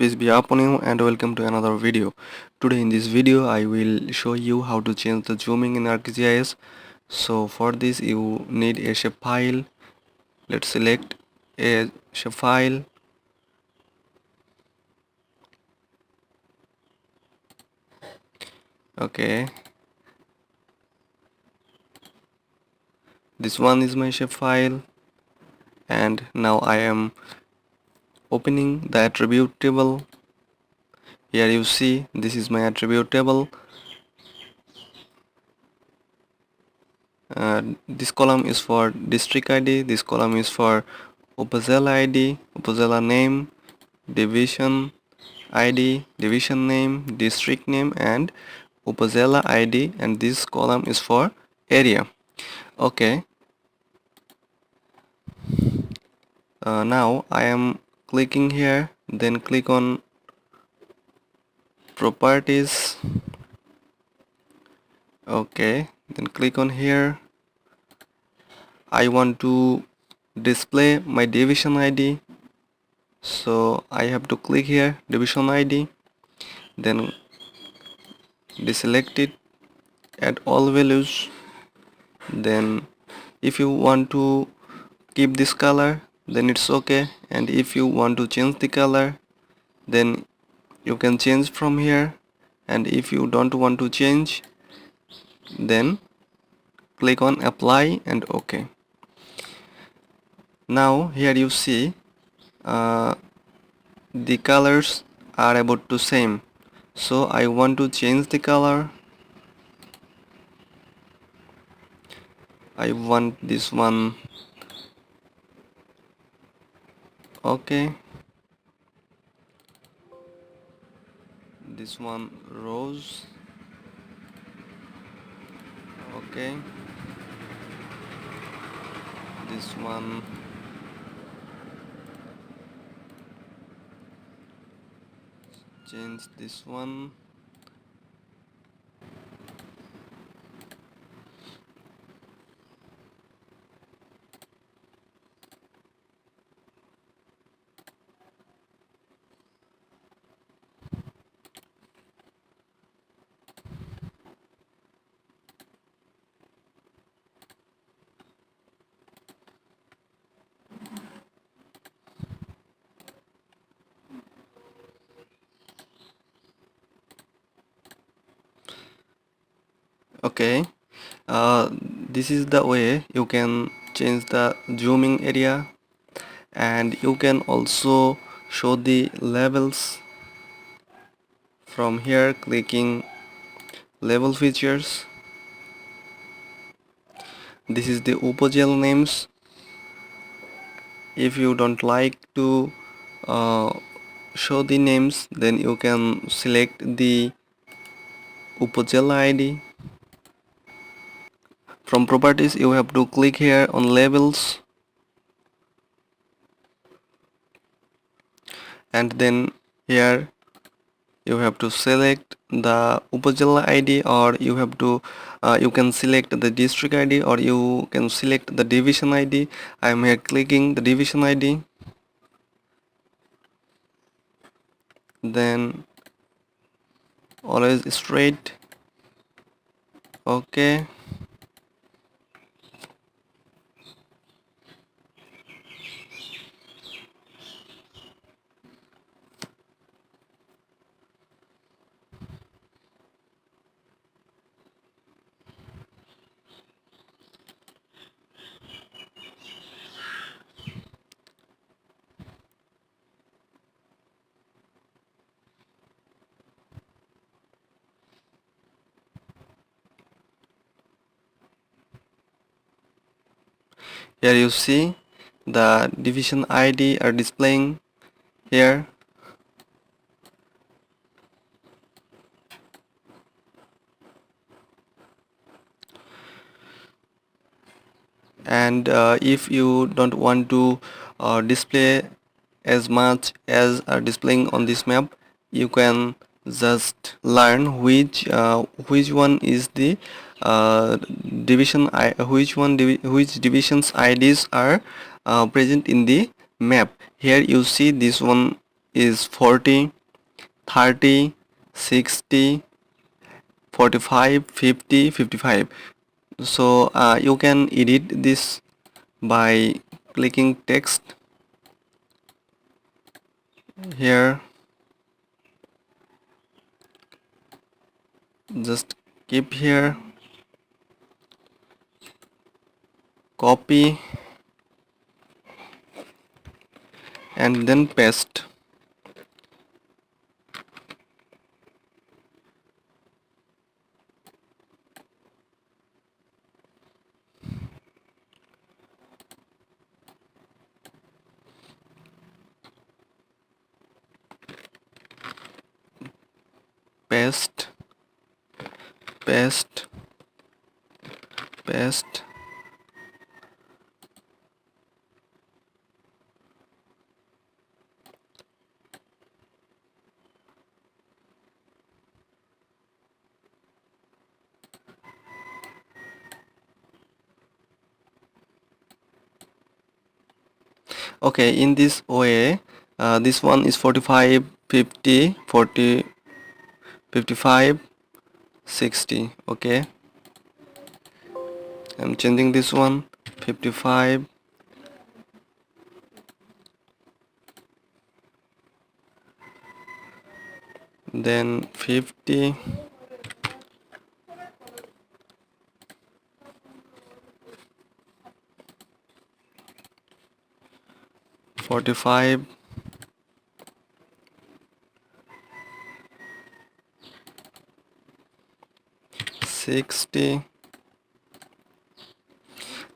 Peace be upon you and welcome to another video. Today in this video I will show you how to change the zooming in ArcGIS. So for this you need a shape file. Let's select a shape file. Okay, this one is my shape file, and now I am opening the attribute table. Here you see this is my attribute table. This column is for district ID, this column is for Upazila ID, Upazila name, division ID, division name, district name, and Upazila ID, and this column is for area. Okay, now I am clicking here, then click on properties. Okay, then click on here. I want to display my division ID, so I have to click here division ID, then deselect it, add all values. Then if you want to keep this color, then it's okay, and if you want to change the color, then you can change from here, and if you don't want to change, then click on apply and OK. Now here you see the colors are about to same, so I want to change the color. I want this one. Okay, this one rose. Okay, this one change this one. Okay, this is the way you can change the zooming area, and you can also show the levels from here clicking level features. This is the upogel names. If you don't like to uh, show the names, then you can select the upogel ID. From properties you have to click here on labels, and then here you have to select the Upazila ID, or you have to you can select the district ID, or you can select the division ID. I am here clicking the division ID, then always straight. Okay, here you see the division ID are displaying here. And if you don't want to display as much as are displaying on this map, you can just learn which one is the which divisions IDs are present in the map. Here you see this one is 40, 30, 60, 45, 50, 55. So you can edit this by clicking text here. Just keep here, copy, and then paste. Paste, paste, paste. Okay, in this way, this one is 45, 50, 40, 55, 60. Okay, I'm changing this one, 55, then 50, 45, 60.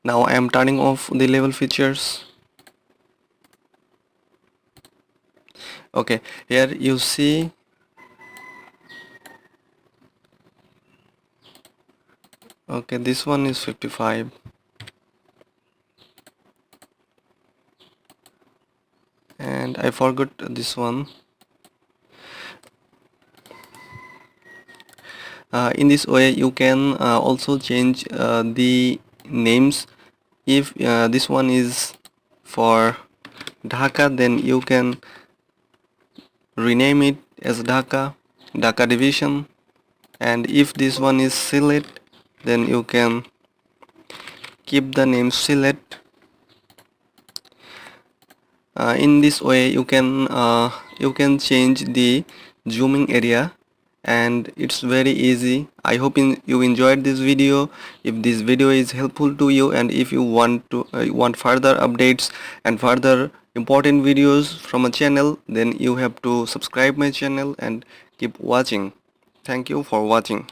Now I am turning off the level features. Okay, here you see, okay, this one is 55, and I forgot this one. In this way you can also change the names. If this one is for Dhaka, then you can rename it as Dhaka division, and if this one is Sylhet, then you can keep the name Sylhet. In this way you can change the zooming area, and it's very easy. I hope you enjoyed this video. If this video is helpful to you, and if you want further updates and further important videos from a channel, then you have to subscribe my channel and keep watching. Thank you for watching.